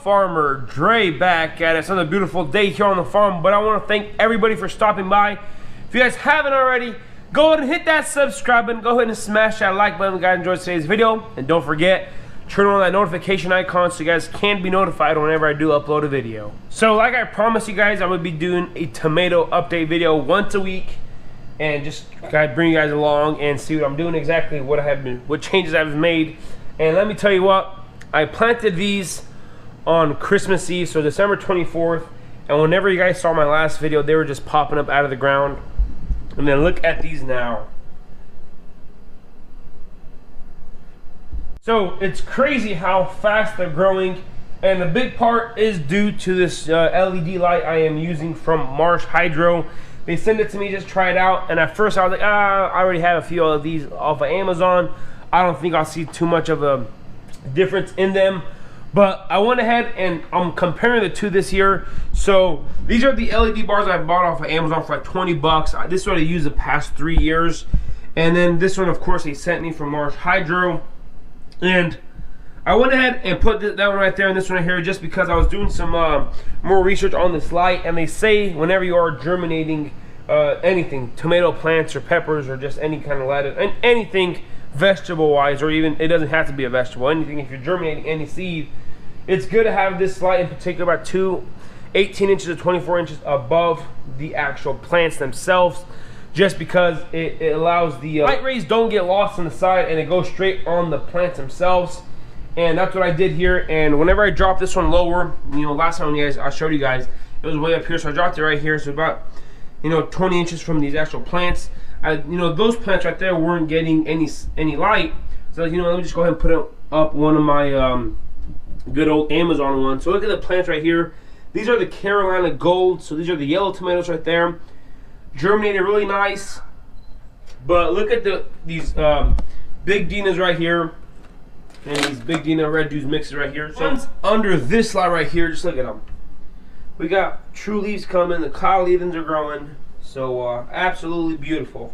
farmer Dre back at it. It's another beautiful day here on the farm, but I want to thank everybody for stopping by. If you guys haven't already, go ahead and hit that subscribe button. Go ahead and smash that like button if you guys enjoyed today's video, and don't forget, turn on that notification icon so you guys can be notified whenever I do upload a video. So like I promised you guys, I'm gonna be doing a tomato update video once a week, and just bring you guys along and see what I'm doing, exactly what changes I've made. And let me tell you what, I planted these on Christmas Eve, so December 24th, and whenever you guys saw my last video, they were just popping up out of the ground. And then look at these now. So it's crazy how fast they're growing, and the big part is due to this LED light I am using from Marsh Hydro. They sent it to me, just try it out, and at first I was like, I already have a few of these off of Amazon. I don't think I'll see too much of a difference in them, but I went ahead and I'm comparing the two this year. So these are the LED bars I bought off of Amazon for like 20 bucks. This is what I used the past 3 years, and then this one, of course, they sent me from Marsh Hydro. And I went ahead and put that one right there and this one right here just because I was doing some more research on this light, and they say whenever you are germinating anything, tomato plants or peppers or just any kind of lettuce, and anything vegetable wise, or even, it doesn't have to be a vegetable, anything, if you're germinating any seed, it's good to have this light in particular about 18 inches to 24 inches above the actual plants themselves, just because it allows the light rays don't get lost on the side and it goes straight on the plants themselves. And that's what I did here. And whenever I dropped this one lower, last time I showed you guys, it was way up here, so I dropped it right here, so about 20 inches from these actual plants. Those plants right there weren't getting any light, so let me just go ahead and put up one of my good old Amazon ones. So look at the plants right here. These are the Carolina Gold, so these are the yellow tomatoes right there. Germinated really nice, but look at these big Dinas right here, and these big Dina Red Dews mixes right here. So under this slide right here, just look at them. We got true leaves coming, the cotyledons are growing, so absolutely beautiful.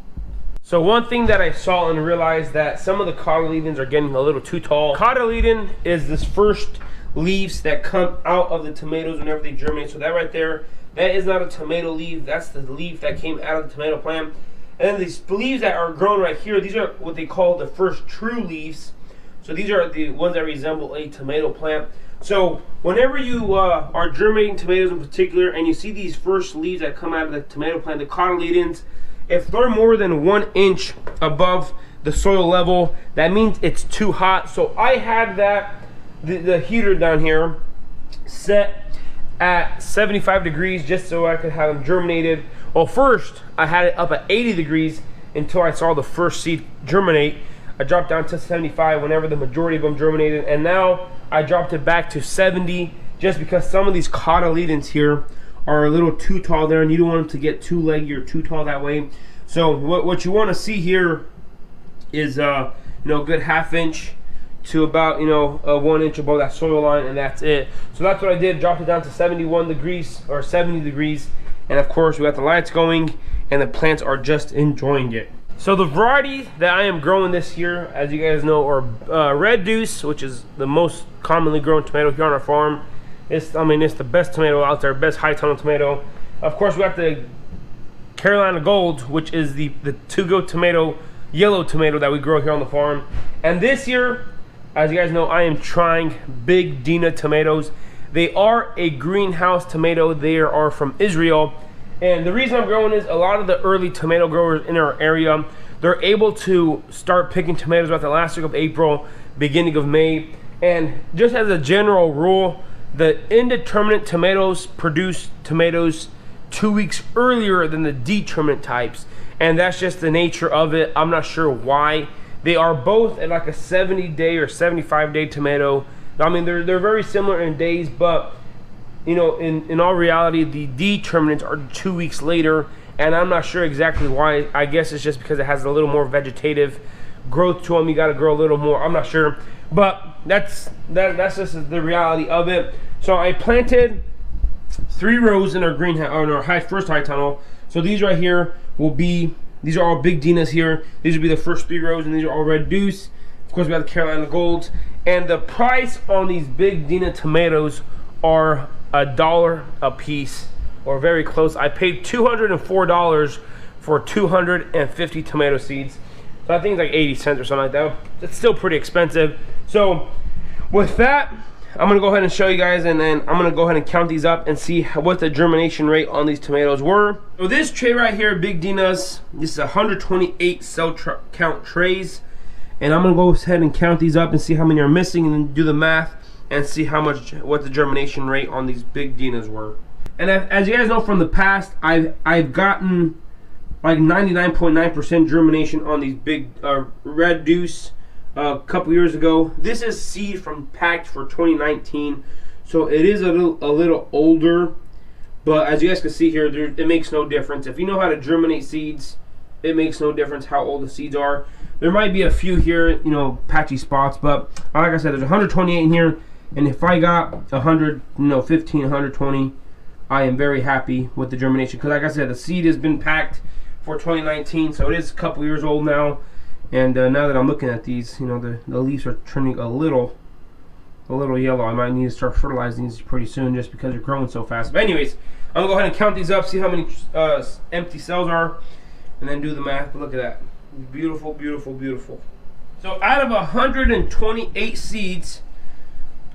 So one thing that I saw and realized that some of the cotyledons are getting a little too tall. Cotyledon is this first leaves that come out of the tomatoes whenever they germinate. So that right there, that is not a tomato leaf, that's the leaf that came out of the tomato plant. And then these leaves that are grown right here, these are what they call the first true leaves. So these are the ones that resemble a tomato plant. So whenever you are germinating tomatoes in particular, and you see these first leaves that come out of the tomato plant, the cotyledons, if they're more than 1 inch above the soil level, that means it's too hot. So I had the heater down here set at 75 degrees just so I could have them germinated. Well, first I had it up at 80 degrees until I saw the first seed germinate. I dropped down to 75 whenever the majority of them germinated, and now I dropped it back to 70 just because some of these cotyledons here are a little too tall there, and you don't want them to get too leggy or too tall that way. So what you want to see here is a good ½ inch to about 1 inch above that soil line, and that's it. So that's what I did, dropped it down to 71 degrees or 70 degrees, and of course we got the lights going and the plants are just enjoying it. So the variety that I am growing this year, as you guys know, are Red Deuce, which is the most commonly grown tomato here on our farm. It's the best tomato out there, best high tunnel tomato. Of course we got the Carolina Gold, which is the to-go tomato, yellow tomato that we grow here on the farm. And this year, as you guys know, I am trying Big Dina tomatoes. They are a greenhouse tomato. They are from Israel. And the reason I'm growing is a lot of the early tomato growers in our area, they're able to start picking tomatoes about the last week of April, beginning of May. And just as a general rule, the indeterminate tomatoes produce tomatoes 2 weeks earlier than the determinate types. And that's just the nature of it. I'm not sure why. They are both at like a 70-day or 75-day tomato. They're very similar in days, but in all reality, the determinants are 2 weeks later, and I'm not sure exactly why. I guess it's just because it has a little more vegetative growth to them. You got to grow a little more. I'm not sure, but that's just the reality of it. So I planted 3 rows in our greenhouse, or in our first high tunnel. So these right here will be These are all big Dinas here. These will be the first 3 rows, and these are all Red Deuce. Of course, we got the Carolina Golds. And the price on these big Dina tomatoes are $1 a piece, or very close. I paid $204 for 250 tomato seeds. So I think it's like 80 cents or something like that. It's still pretty expensive. So with that, I'm gonna go ahead and show you guys, and then I'm gonna go ahead and count these up and see what the germination rate on these tomatoes were. So this tray right here, Big Dina's, this is 128 cell count trays, and I'm gonna go ahead and count these up and see how many are missing, and then do the math and see what the germination rate on these Big Dina's were. And as you guys know from the past, I've gotten like 99.9% germination on these big Red Deuce a couple years ago. This is seed from packed for 2019, so it is a little older, but as you guys can see here, it makes no difference. If you know how to germinate seeds, it makes no difference how old the seeds are. There might be a few here, you know, patchy spots, but like I said, there's 128 in here, and if I got 100, you know, 15, 120, I am very happy with the germination, because like I said, the seed has been packed for 2019, so it is a couple years old now. And now that I'm looking at these, you know, the leaves are turning a little yellow. I might need to start fertilizing these pretty soon, just because they're growing so fast. But anyways, I'm gonna go ahead and count these up, see how many empty cells are, and then do the math. But look at that, beautiful, beautiful, beautiful. So out of 128 seeds,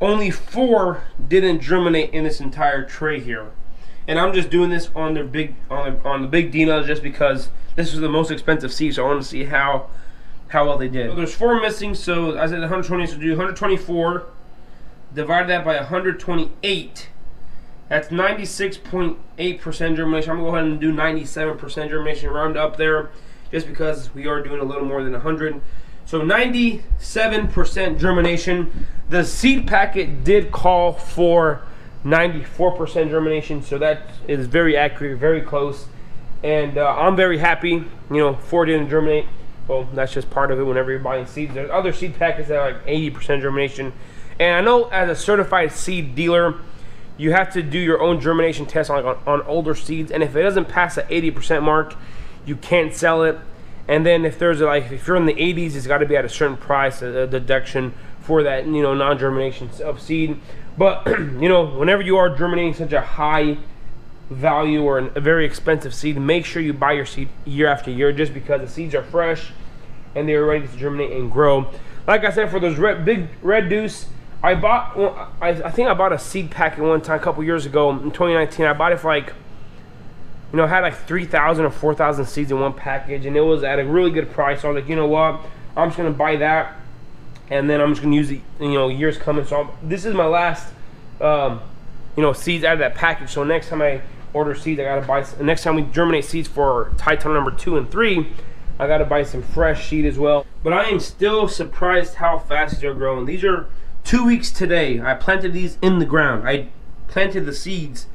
only 4 didn't germinate in this entire tray here. And I'm just doing this on the Big Dina just because this is the most expensive seed, so I want to see how well they did. So there's 4 missing, so I said 120, so do 124, divide that by 128. That's 96.8% germination. I'm gonna go ahead and do 97% germination, round up there, just because we are doing a little more than 100. So 97% germination. The seed packet did call for 94% germination, so that is very accurate, very close, and I'm very happy. You know, 4 didn't germinate. Well, that's just part of it whenever you're buying seeds. There's other seed packets that are like 80% germination, and I know as a certified seed dealer, you have to do your own germination test on older seeds, and if it doesn't pass the 80% mark, you can't sell it. And then if you're in the 80s, it's got to be at a certain price, a deduction for that, you know, non-germination of seed. But you know, whenever you are germinating such a high value or a very expensive seed, make sure you buy your seed year after year, just because the seeds are fresh and they're ready to germinate and grow. Like I said, for those big Red Deuce, I think I bought a seed packet one time a couple years ago in 2019. I bought it for like, you know, it had like 3,000 or 4,000 seeds in one package, and it was at a really good price. So I was like, you know what, I'm just gonna buy that, and then I'm just gonna use it, you know, years coming. So this is my last you know, seeds out of that package. So next time I order seeds, I gotta buy, next time we germinate seeds for Titan number 2 and 3, I gotta buy some fresh seed as well. But I am still surprised how fast they're growing. These are 2 weeks today. I planted these in the ground. I planted the seeds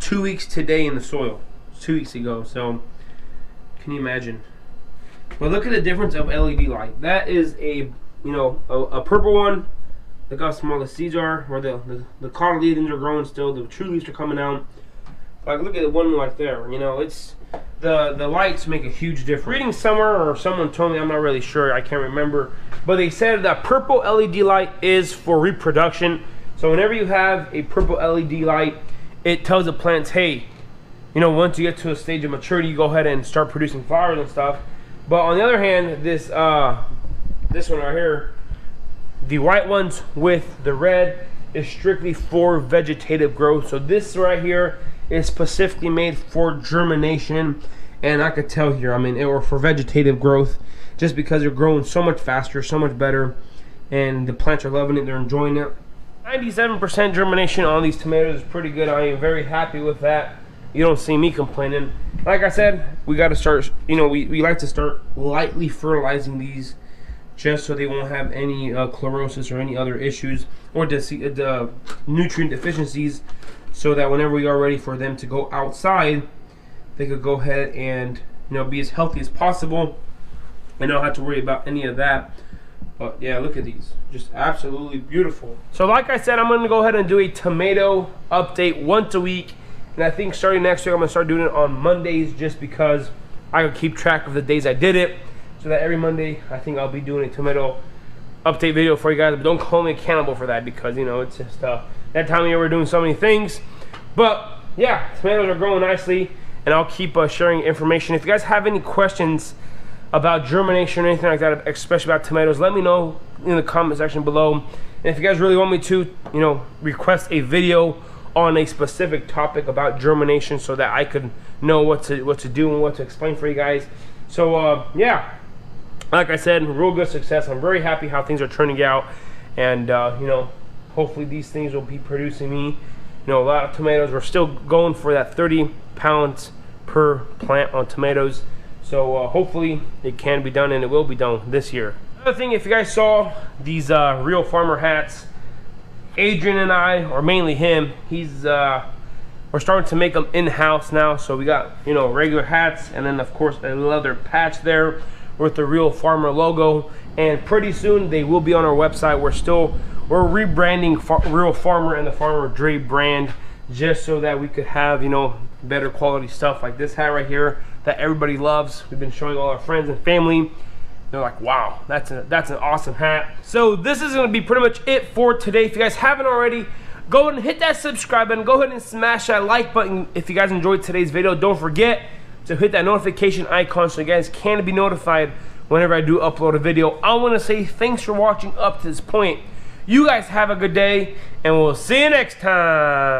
2 weeks today in the soil. 2 weeks ago. So can you imagine? But look at the difference of LED light. That is a, you know, a purple one. Look how small the seeds are, where the cotyledons are growing still, the true leaves are coming out. Like, look at the one right there. You know, it's the lights make a huge difference. Reading somewhere, or someone told me, I'm not really sure, I can't remember, but they said that purple LED light is for reproduction. So whenever you have a purple LED light, it tells the plants, hey, you know, once you get to a stage of maturity, you go ahead and start producing flowers and stuff. But on the other hand, this one right here, the white ones with the red, is strictly for vegetative growth. So this right here is specifically made for germination, and I could tell here, I mean, or for vegetative growth, just because they're growing so much faster, so much better, and the plants are loving it, they're enjoying it. 97% germination on these tomatoes is pretty good. I am very happy with that. You don't see me complaining. Like I said, we got to start, you know, we like to start lightly fertilizing these, just so they won't have any chlorosis or any other issues, or the nutrient deficiencies, so that whenever we are ready for them to go outside, they could go ahead and, you know, be as healthy as possible and not have to worry about any of that. But yeah, look at these, just absolutely beautiful. So like I said, I'm gonna go ahead and do a tomato update once a week, and I think starting next week I'm gonna start doing it on Mondays, just because I can keep track of the days I did it, so that every Monday I think I'll be doing a tomato update video for you guys, but don't call me accountable for that, because you know it's just that time of year we're doing so many things. But yeah, tomatoes are growing nicely, and I'll keep sharing information. If you guys have any questions about germination or anything like that, especially about tomatoes, let me know in the comment section below. And if you guys really want me to, you know, request a video on a specific topic about germination, so that I could know what to do and what to explain for you guys. So yeah, like I said, real good success. I'm very happy how things are turning out, and you know, hopefully these things will be producing me, you know, a lot of tomatoes. We're still going for that 30 pounds per plant on tomatoes, so hopefully it can be done, and it will be done this year. Another thing, if you guys saw these Real Farmer hats, Adrian and I, or mainly him, we're starting to make them in-house now. So we got, you know, regular hats, and then of course a leather patch there with the Real Farmer logo, and pretty soon they will be on our website. We're rebranding Real Farmer and the Farmer Dre brand, just so that we could have, you know, better quality stuff like this hat right here that everybody loves. We've been showing all our friends and family. They're like, wow, that's an awesome hat. So this is gonna be pretty much it for today. If you guys haven't already, go ahead and hit that subscribe button. Go ahead and smash that like button if you guys enjoyed today's video. Don't forget to hit that notification icon so you guys can be notified whenever I do upload a video. I wanna say thanks for watching up to this point. You guys have a good day, and we'll see you next time.